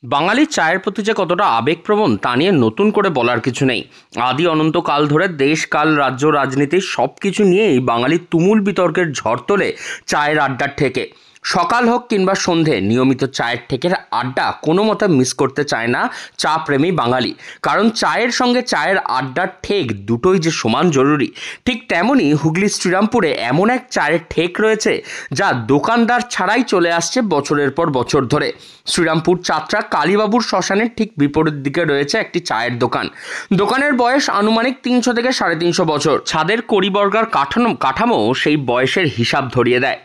বাঙালির চায়ের প্রতি যে কতটা আবেগপ্রবণ তা নিয়ে নতুন করে বলার কিছু নেই। আদি অনন্তকাল ধরে দেশ কাল রাজ্য রাজনীতি সব কিছু নিয়েই বাঙালির তুমুল বিতর্কের ঝড় তোলে চায়ের আড্ডার থেকে। সকাল হোক কিংবা সন্ধে নিয়মিত চায়ের ঠেকের আড্ডা কোনো মতে মিস করতে চায় না চা প্রেমী বাঙালি। কারণ চায়ের সঙ্গে চায়ের আড্ডার ঠেক দুটোই যে সমান জরুরি। ঠিক তেমনই হুগলির শ্রীরামপুরে এমন এক চায়ের ঠেক রয়েছে যা দোকানদার ছাড়াই চলে আসছে বছরের পর বছর ধরে। শ্রীরামপুর চাত্রা কালীবাবুর শ্মশানের ঠিক বিপরীত দিকে রয়েছে একটি চায়ের দোকান। দোকানের বয়স আনুমানিক 300 থেকে 350 বছর। ছাদের কড়িবর্গার কাঠামো সেই বয়সের হিসাব ধরিয়ে দেয়।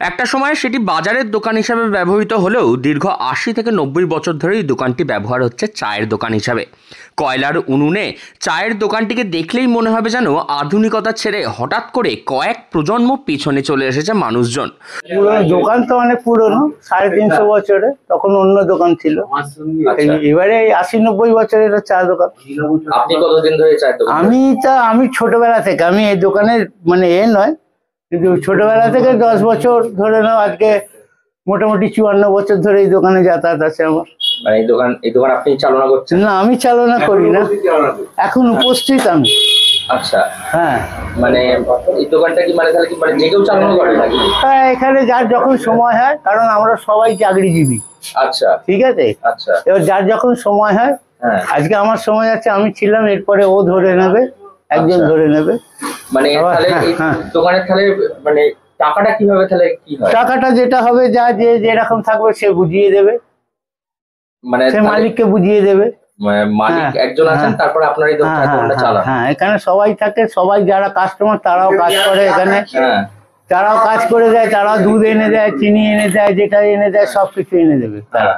একটা সময় সেটি বাজারের দোকান হিসাবে ব্যবহৃত হলেও দীর্ঘ 80 থেকে 90 বছর ধরেই দোকানটি ব্যবহার হচ্ছে চায়ের দোকান হিসাবে। কয়লার উনুনে চায়ের দোকানটিকে দেখলেই মনে হবে যেন আধুনিকতা ছেড়ে হঠাৎ করে কয়েক প্রজন্ম পিছনে চলে এসেছে মানুষজন। দোকান তো অনেক পুরনো, 350 বছরে, তখন অন্য দোকান ছিল। এবারে 80-90 বছরের চা দোকান। আপনি কতদিন ধরে চায়ের দোকান? আমি ছোটবেলা থেকে, আমি এই দোকানের মানে নয়, কিন্তু ছোটবেলা থেকে 10 বছর ধরে নাও, আজকে মোটামুটি 54 বছর ধরে এই দোকানে যাতায়াত আছে আমার। এই দোকান আপনি চালনা করছেন? না, আমি চালনা করি না, এখন উপস্থিত আমি। আচ্ছা, হ্যাঁ। মানে এই দোকানটা কি মানে তাহলে কি মানে যে কেউ চালনা করে নাকি? হ্যাঁ, এখানে যার যখন সময় হয়, কারণ আমরা সবাই চাকরিজীবী। আচ্ছা, ঠিক আছে। আচ্ছা, এবার যার যখন সময় হয়, আজকে আমার সময় আছে, আমি ছিলাম, এরপরে ও ধরে নেবে, একজন ধরে নেবে। মানে তাহলে এই দোকানের তাহলে মানে টাকাটা কিভাবে তাহলে কি হয়? টাকাটা যেটা হবে, যা যে যেরকম থাকবে সে বুঝিয়ে দেবে, মানে সে মালিককে বুঝিয়ে দেবে। মালিক একজন আছেন, তারপর আপনার এই দোকানটা চালান। হ্যাঁ, এখানে সবাই থাকে, সবাই যারা কাস্টমার তারাও কাজ করে এখানে। তারাও কাজ করে দেয়, তারাও দুধ এনে দেয়, চিনি এনে দেয়, যেটা এনে দেয় সবকিছু এনে দেবে তারা,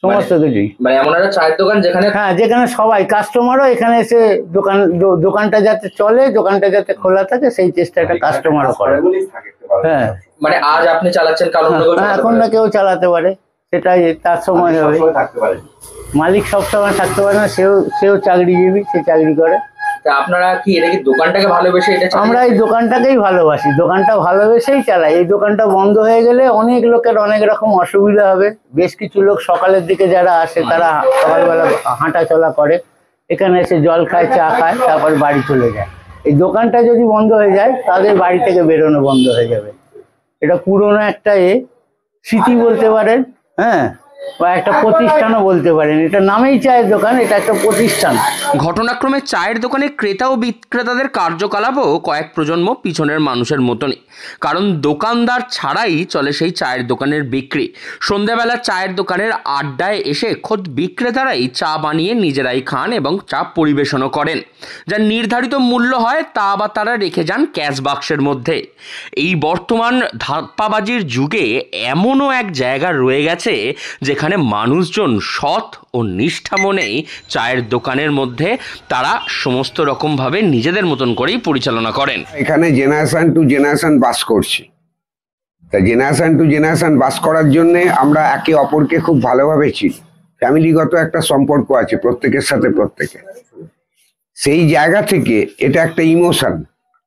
সমস্ত কিছুই। মানে এমন একটা চায়ের দোকান যেখানে, হ্যাঁ, যেখানে সবাই কাস্টমারও এখানে এসে দোকানটা যাতে চলে, দোকানটা যাতে খোলা থাকে সেই চেষ্টাটা কাস্টমারও করে। হ্যাঁ, মানে আজ আপনি চালাচ্ছেন, কাল অন্য কেউ চালাতে এখন না কেউ চালাতে পারে, সেটাই তার সময় হবে। মালিক সবসময় থাকতে পারে না, সেও চাকরিজীবী, সে চাকরি করে। তা আপনারা কি এটা কি দোকানটাকে ভালোবেসে এটা? আমরা এই দোকানটাকেই ভালোবাসি, দোকানটা ভালোবেসেই চালাই। এই দোকানটা বন্ধ হয়ে গেলে অনেক লোকের অনেক রকম অসুবিধা হবে। বেশ কিছু লোক সকালের দিকে যারা আসে, তারা সকালবেলা হাঁটা চলা করে, এখানে এসে জল খায়, চা খায়, তারপর বাড়ি চলে যায়। এই দোকানটা যদি বন্ধ হয়ে যায়, তাদের বাড়ি থেকে বেরোনো বন্ধ হয়ে যাবে। এটা পুরোনো একটা স্মৃতি বলতে পারেন, হ্যাঁ, বা একটা প্রতিষ্ঠানও বলতে পারেন। এটা নামেই চায়ের দোকান, এটা একটা প্রতিষ্ঠান। ঘটনাক্রমে চায়ের দোকানে ক্রেতা ও বিক্রেতাদের কার্যকলাপও কয়েক প্রজন্ম পিছনের মানুষের মতনই। কারণ দোকানদার ছাড়াই চলে সেই চায়ের দোকানের বিক্রি। সন্ধ্যাবেলা চায়ের দোকানের আড্ডায় এসে খোদ বিক্রেতারাই চা বানিয়ে নিজেরাই খান এবং চা পরিবেশনও করেন। যার নির্ধারিত মূল্য হয় তা আবার তারা রেখে যান ক্যাশ বাক্সের মধ্যে। এই বর্তমান ধাপ্পাবাজির যুগে এমনও এক জায়গা রয়ে গেছে যেখানে মানুষজন সৎ ও নিষ্ঠা মনেই চায়ের দোকানের মধ্যে তারা সমস্ত রকমভাবে নিজেদের মতন করেই পরিচালনা করেন। এখানে জেনারেশন টু জেনারেশন বাস করছি। তা জেনারেশন টু জেনারেশন বাস করার জন্য আমরা একে অপরকে খুব ভালোভাবে চিনি। ফ্যামিলিগত একটা সম্পর্ক আছে প্রত্যেকের সাথে প্রত্যেকের। সেই জায়গা থেকে এটা একটা ইমোশন,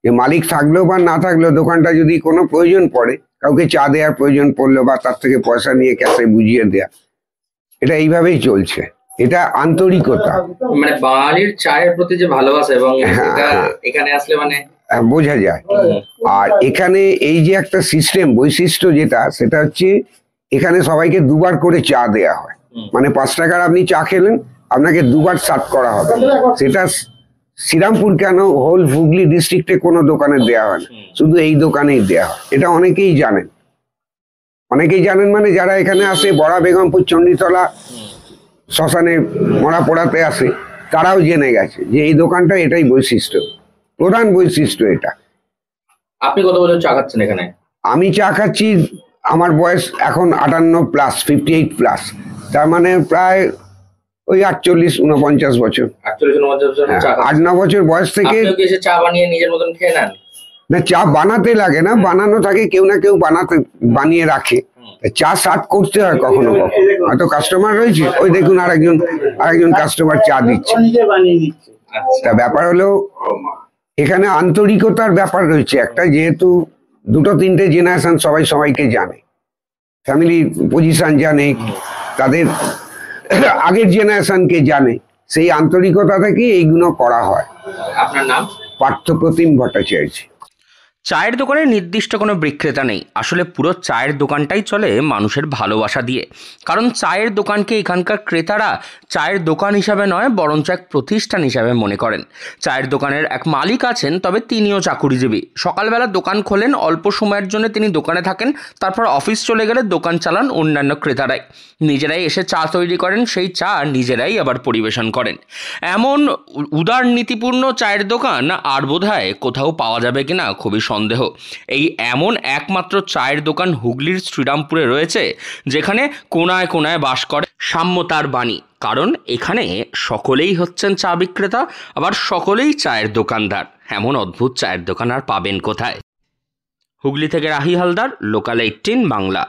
যে মালিক থাকলেও বা না থাকলেও দোকানটা যদি কোনো প্রয়োজন পড়ে, কাউকে চা দেওয়ার প্রয়োজন পড়লো বা তার থেকে পয়সা নিয়ে ক্যাশে বুঝিয়ে দেয়া, এটা এইভাবেই চলছে। এটা আন্তরিকতা, মানে বাঙালির চায়ের প্রতি যে ভালোবাসা, এবং এখানে আসলে মানে বোঝা যায়। আর এখানে এই যে একটা সিস্টেম বৈশিষ্ট্য যেটা, সেটা হচ্ছে এখানে সবাইকে দুবার করে চা দেয়া হয়। মানে 5 টাকার আপনি চা খেলেন, আপনাকে দুবার সার্ভ করা হবে। সেটা শ্রীরামপুর কেন, হোল হুগলি ডিস্ট্রিক্টে কোনো দোকানে দেওয়া হয় না, শুধু এই দোকানেই দেওয়া হয়। এটা অনেকেই জানেন। মানে যারা এখানে আসে, বড়া বেগমপুর চণ্ডীতলা শ্মশানে মরা পোড়াতে আসে, তারাও জেনে গেছে যে এই দোকানটা এটাই বৈশিষ্ট্য, প্রধান বৈশিষ্ট্য এটা। আপনি কত বছর চা খাচ্ছেন এখানে? আমি চা খাচ্ছি, আমার বয়স এখন 58+, 58+, তার মানে প্রায় ওই 48-49 বছর। 8-9 বছর বয়স থেকে চা বানিয়ে নিজের মতন খেয়ে নেন? না, চা বানাতে লাগে না, বানানো থাকে, কেউ না কেউ বানিয়ে রাখে। চা সার্ভ করতে হয় কখনো কখনো, হয়তো কাস্টমার রয়েছে, ওই দেখুন আরেকজন কাস্টমার চা দিচ্ছে। তা ব্যাপার হলো এখানে আন্তরিকতার ব্যাপার রয়েছে একটা, যেহেতু 2-3টে জেনারেশন সবাই সবাইকে জানে, ফ্যামিলি পজিশন জানে, তাদের আগের জেনারেশনকে জানে, সেই আন্তরিকতা থেকে এইগুলো করা হয়। আপনার নাম? পার্থপ্রতিম ভট্টাচার্য। চায়ের দোকানে নির্দিষ্ট কোনো বিক্রেতা নেই, আসলে পুরো চায়ের দোকানটাই চলে মানুষের ভালোবাসা দিয়ে। কারণ চায়ের দোকানকে এখানকার ক্রেতারা চায়ের দোকান হিসাবে নয় বরঞ্চ এক প্রতিষ্ঠান হিসাবে মনে করেন। চায়ের দোকানের এক মালিক আছেন, তবে তিনিও চাকুরিজীবী। সকালবেলা দোকান খোলেন, অল্প সময়ের জন্য তিনি দোকানে থাকেন, তারপর অফিস চলে গেলে দোকান চালান অন্যান্য ক্রেতারাই। নিজেরাই এসে চা তৈরি করেন, সেই চা নিজেরাই আবার পরিবেশন করেন। এমন উদার নীতিপূর্ণ চায়ের দোকান আর বোধহয় কোথাও পাওয়া যাবে কিনা খুবই সন্দেহ। এই এমন একমাত্র চায়ের দোকান হুগলির শ্রীরামপুরে রয়েছে, যেখানে কোনায় কোনায় বাস করে সাম্যতার বাণী। কারণ এখানে সকলেই হচ্ছেন চা বিক্রেতা, আবার সকলেই চায়ের দোকানদার। এমন অদ্ভুত চায়ের দোকান আর পাবেন কোথায়? হুগলি থেকে রাহি হালদার, লোকাল 18 বাংলা।